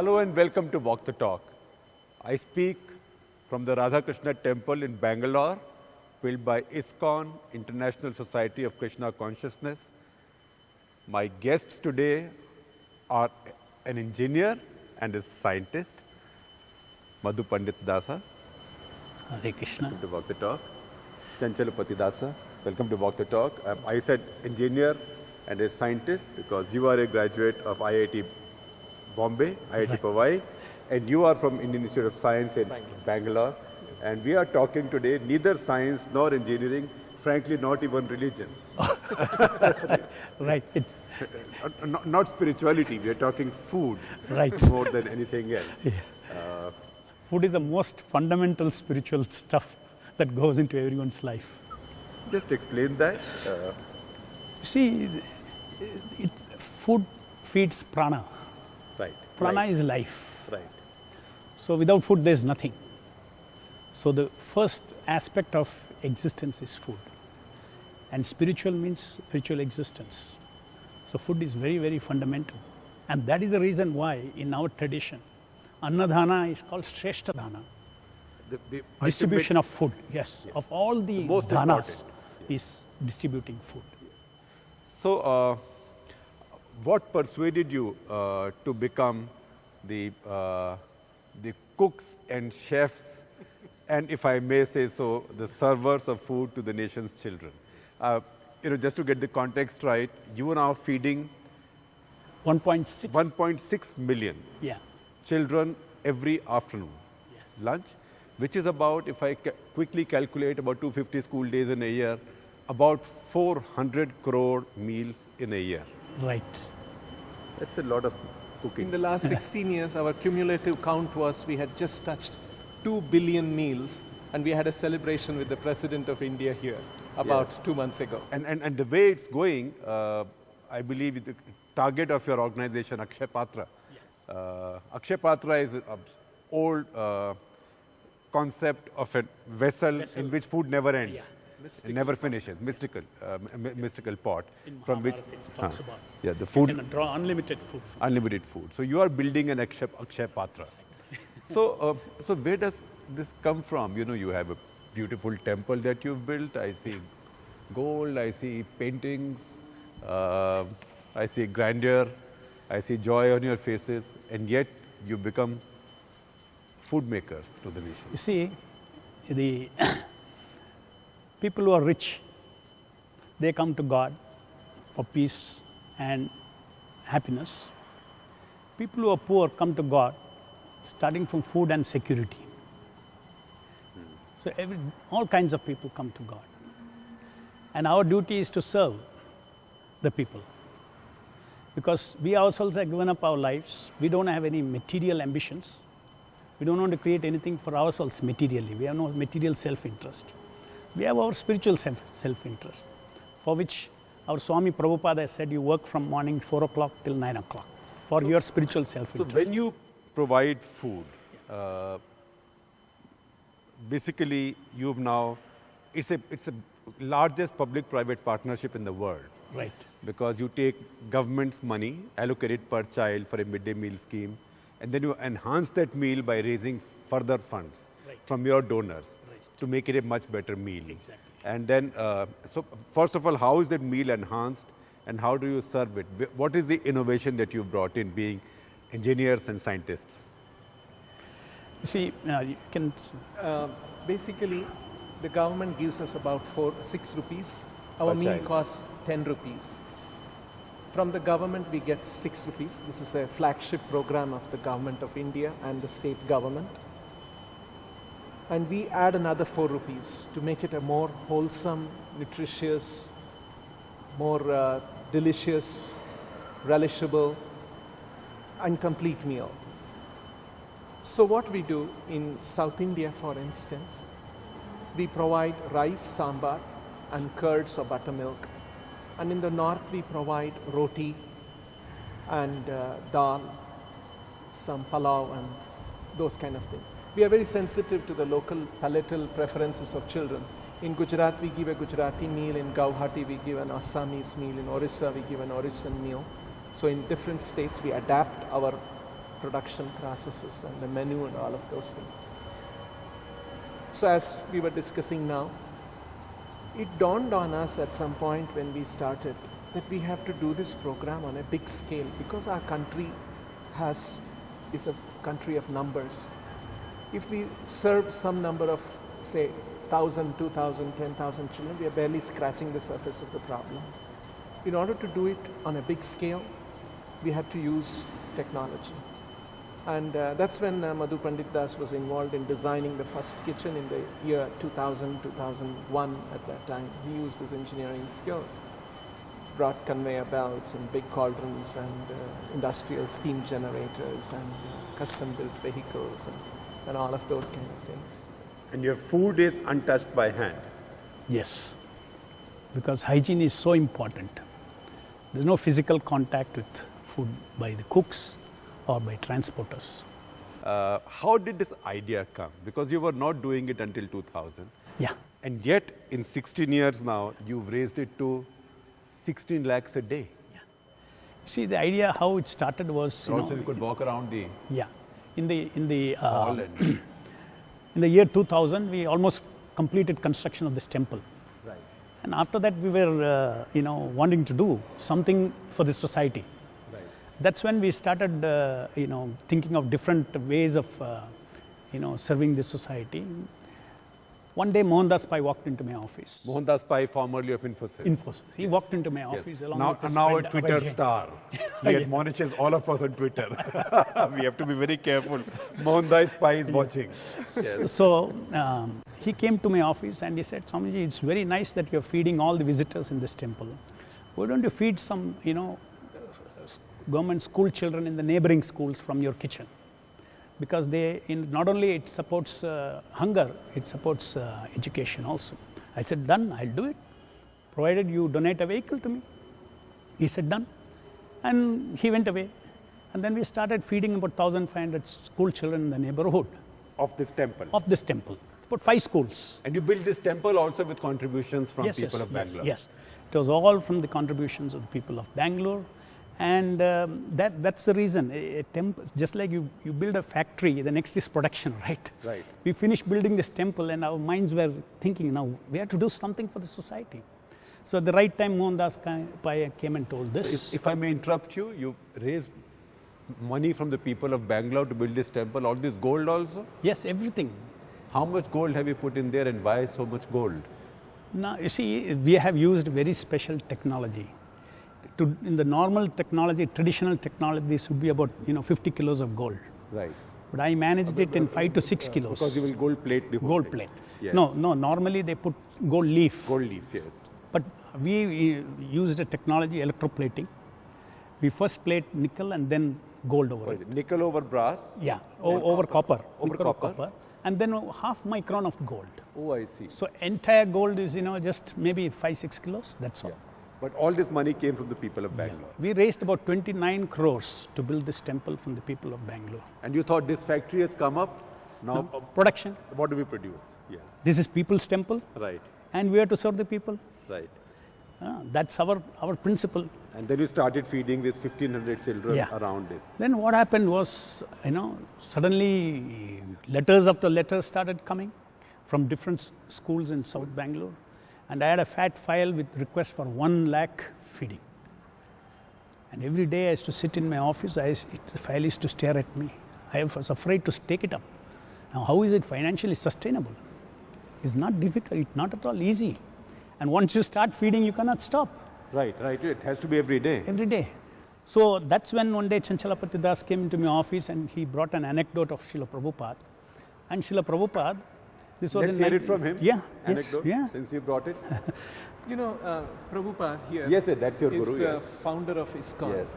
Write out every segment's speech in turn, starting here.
Hello and welcome to Walk the Talk. I speak from the Radhakrishna Temple in Bangalore, built by ISKCON, International Society of Krishna Consciousness. My guests today are an engineer and a scientist, Madhu Pandit Dasa. Hare Krishna. Welcome to Walk the Talk. Chanchalapati Dasa. Welcome to Walk the Talk. I said engineer and a scientist because you are a graduate of IIT Bombay, IIT Powai, and you are from Indian Institute of Science in Bangalore. And we are talking today neither science nor engineering, frankly not even religion. Right. Not spirituality, we are talking food more than anything else. Yeah. Food is the most fundamental spiritual stuff that goes into everyone's life. Just explain that. See, food feeds prana. Right. Prana is life. Right. So without food there is nothing. So the first aspect of existence is food. And spiritual means spiritual existence. So food is very, very fundamental. And that is the reason why in our tradition, Annadhana is called Shrestha Dhana. The Distribution of food, yes. Of all the most dhanas is distributing food. So, what persuaded you to become the cooks and chefs, and if I may say so, the servers of food to the nation's children? Just to get the context right, you are now feeding 1.6 million children every afternoon, lunch, which is about, if I quickly calculate, about 250 school days in a year, about 400 crore meals in a year. Right. That's a lot of cooking. In the last 16 years, our cumulative count was we had just touched 2 billion meals, and we had a celebration with the President of India here about 2 months ago. And the way it's going, I believe the target of your organization, Akshaya Patra. Akshaya Patra is an old concept of a vessel in which food never ends. It never finishes, mystical pot from which It talks about the food you can draw unlimited food. unlimited food. So you are building an Akshaya Patra. So where does this come from? You have a beautiful temple that you've built. I see gold, I see paintings, I see grandeur, I see joy on your faces, and yet you become food makers to the nation. You see, the people who are rich, they come to God for peace and happiness. People who are poor come to God starting from food and security. So all kinds of people come to God. And our duty is to serve the people. Because we ourselves have given up our lives. We don't have any material ambitions. We don't want to create anything for ourselves materially. We have no material self-interest. We have our spiritual self-interest, for which our Swami Prabhupada said, you work from morning 4 o'clock till 9 o'clock for your spiritual self-interest. So when you provide food, basically you've now, it's a largest public-private partnership in the world. Right. Because you take government's money, allocate it per child for a midday meal scheme, and then you enhance that meal by raising further funds from your donors to make it a much better meal. Exactly. And then, so first of all, how is that meal enhanced and how do you serve it? What is the innovation that you brought in, being engineers and scientists? You see, you can... Basically, the government gives us about 6 rupees. Our meal costs 10 rupees. From the government, we get 6 rupees. This is a flagship program of the government of India and the state government. And we add another 4 rupees to make it a more wholesome, nutritious, more delicious, relishable, and complete meal. So what we do in South India, for instance, we provide rice, sambar, and curds or buttermilk. And in the north, we provide roti and dal, some palau and those kind of things. We are very sensitive to the local palatal preferences of children. In Gujarat, we give a Gujarati meal. In Guwahati, we give an Assamese meal. In Orissa, we give an Orissan meal. So in different states, we adapt our production processes and the menu and all of those things. So as we were discussing now, it dawned on us at some point when we started that we have to do this program on a big scale because our country is a country of numbers. If we serve some number of, say, 1,000, 2,000, 10,000 children, we are barely scratching the surface of the problem. In order to do it on a big scale, we had to use technology. And that's when Madhu Pandit Das was involved in designing the first kitchen in the year 2000, 2001 at that time. He used his engineering skills, brought conveyor belts and big cauldrons and industrial steam generators and custom-built vehicles and all of those kind of things. And your food is untouched by hand. Yes, because hygiene is so important. There's no physical contact with food by the cooks or by transporters. How did this idea come? Because you were not doing it until 2000. Yeah. And yet, in 16 years now, you've raised it to 16 lakhs a day. See, the idea how it started was, Also, you could walk around the yeah, in the hall and in the year 2000, we almost completed construction of this temple. right. And after that, we were, wanting to do something for the society. Right. That's when we started, thinking of different ways of, serving the society. One day, Mohandas Pai walked into my office. Mohandas Pai, formerly of Infosys. Infosys. He walked into my office along Now, with his now a friend Twitter Abhay. star. He admonishes all of us on Twitter. We have to be very careful. Mohandas Pai is watching. Yes. So he came to my office and he said, Swamiji, it's very nice that you're feeding all the visitors in this temple. Why don't you feed some, government school children in the neighboring schools from your kitchen? Because not only it supports hunger, it supports education also. I said, done, I'll do it, provided you donate a vehicle to me. He said, done. And he went away. And then we started feeding about 1,500 school children in the neighborhood Of this temple. of this temple. About 5 schools. And you built this temple also with contributions from Yes, people yes, of Bangalore. Yes, it was all from the contributions of the people of Bangalore. And that's the reason. A temple, just like you build a factory, the next is production, right? Right. We finished building this temple and our minds were thinking, now we have to do something for the society. So at the right time, Mohandas Pai came and told this. If I may interrupt you, you raised money from the people of Bangalore to build this temple, all this gold also? Yes, everything. How much gold have you put in there and why so much gold? Now, you see, we have used very special technology. In the normal technology, traditional technology, this would be about 50 kilos of gold. Right. But I managed it in 5 to 6 kilos. Because you will gold plate the whole Gold thing. plate. Yes. No, normally they put gold leaf. Gold leaf, yes. But we used a technology, electroplating. We first plate nickel and then gold over it. Nickel over brass? Yeah, over copper. Over Nickel copper. And then half micron of gold. Oh, I see. So entire gold is, just maybe 5-6 kilos, that's all. Yeah. But all this money came from the people of Bangalore. We raised about 29 crores to build this temple from the people of Bangalore. And you thought this factory has come up? Now, Production. what do we produce? Yes. This is people's temple Right. and we have to serve the people. Right. That's our principle. And then you started feeding these 1,500 children Yeah. around this. Then what happened was, suddenly letters after letters started coming from different schools in South Bangalore. And I had a fat file with request for 1 lakh feeding. And every day I used to sit in my office, the file used to stare at me. I was afraid to take it up. Now, how is it financially sustainable? It's not difficult, it's not at all easy. And once you start feeding, you cannot stop. Right. It has to be every day. Every day. So that's when one day Akshaya Das came into my office and he brought an anecdote of Srila Prabhupada. And Srila Prabhupada, this was Let's in hear it from him. Yeah. Anecdote, Yes, yeah. since you brought it. Prabhupada here Yes, sir, that's your is guru, the yes. founder of ISKCON. Yes.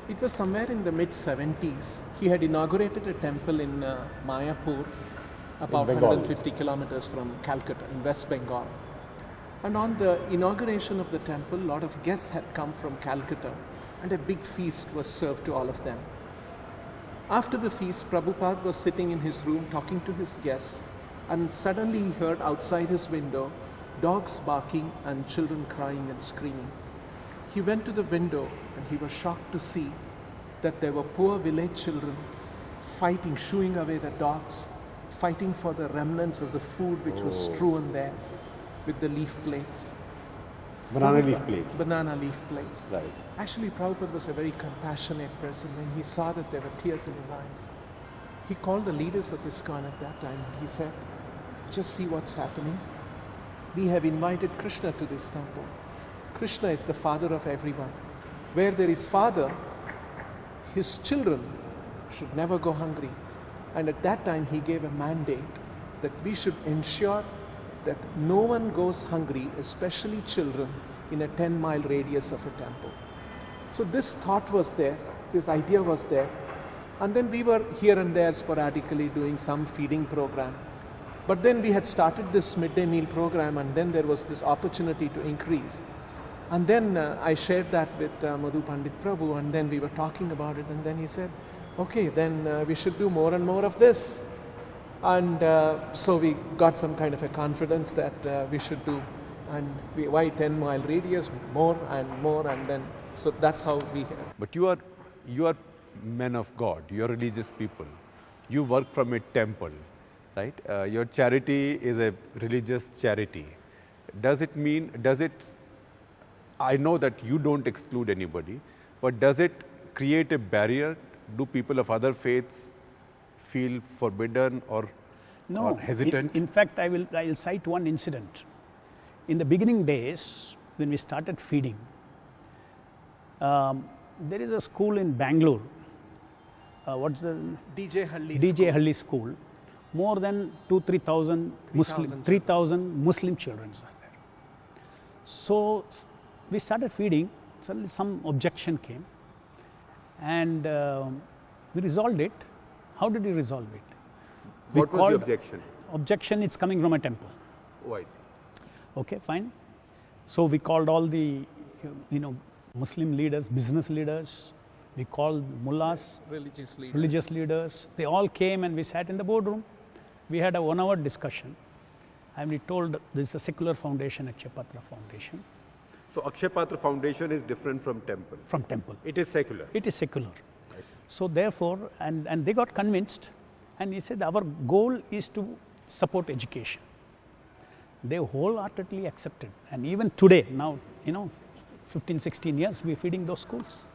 It was somewhere in the mid-70s. He had inaugurated a temple in Mayapur, about Bengal. 150 kilometers from Calcutta in West Bengal. And on the inauguration of the temple, a lot of guests had come from Calcutta and a big feast was served to all of them. After the feast, Prabhupada was sitting in his room talking to his guests, and suddenly he heard outside his window dogs barking and children crying and screaming. He went to the window and he was shocked to see that there were poor village children fighting, shooing away the dogs, fighting for the remnants of the food which was strewn there with the leaf plates. Banana leaf plates. Banana leaf plates. Right. Actually, Prabhupada was a very compassionate person. When he saw that there were tears in his eyes, he called the leaders of ISKCON at that time. He said, just see what's happening. We have invited Krishna to this temple. Krishna is the father of everyone. Where there is father, his children should never go hungry. And at that time, he gave a mandate that we should ensure that no one goes hungry, especially children, in a 10-mile radius of a temple. So this thought was there, this idea was there. And then we were here and there sporadically doing some feeding program. But then we had started this midday meal program, and then there was this opportunity to increase. And then I shared that with Madhu Pandit Prabhu, and then we were talking about it, and then he said, okay, then we should do more and more of this. And so we got some kind of a confidence that we should do, and why 10-mile radius, more, and then, so that's how we. But you are men of God, you are religious people. You work from a temple, right? Your charity is a religious charity. Does it, I know that you don't exclude anybody, but does it create a barrier? Do people of other faiths feel forbidden or hesitant? In fact, I will cite one incident. In the beginning days, when we started feeding, there is a school in Bangalore. What's the DJ Halli school. More than 3,000 Muslim children are there. So we started feeding. Suddenly some objection came, and we resolved it. How did we resolve it? What was the objection? Objection, it's coming from a temple. Oh, I see. Okay, fine. So we called all the, Muslim leaders, business leaders. We called mullahs, religious leaders. They all came and we sat in the boardroom. We had a 1-hour discussion. And we told this is a secular foundation, Akshaya Patra Foundation. So Akshaya Patra Foundation is different from temple? From temple. It is secular? It is secular. I see. So therefore, and they got convinced, and he said our goal is to support education. They wholeheartedly accepted. And even today, now, 15, 16 years, we're feeding those schools.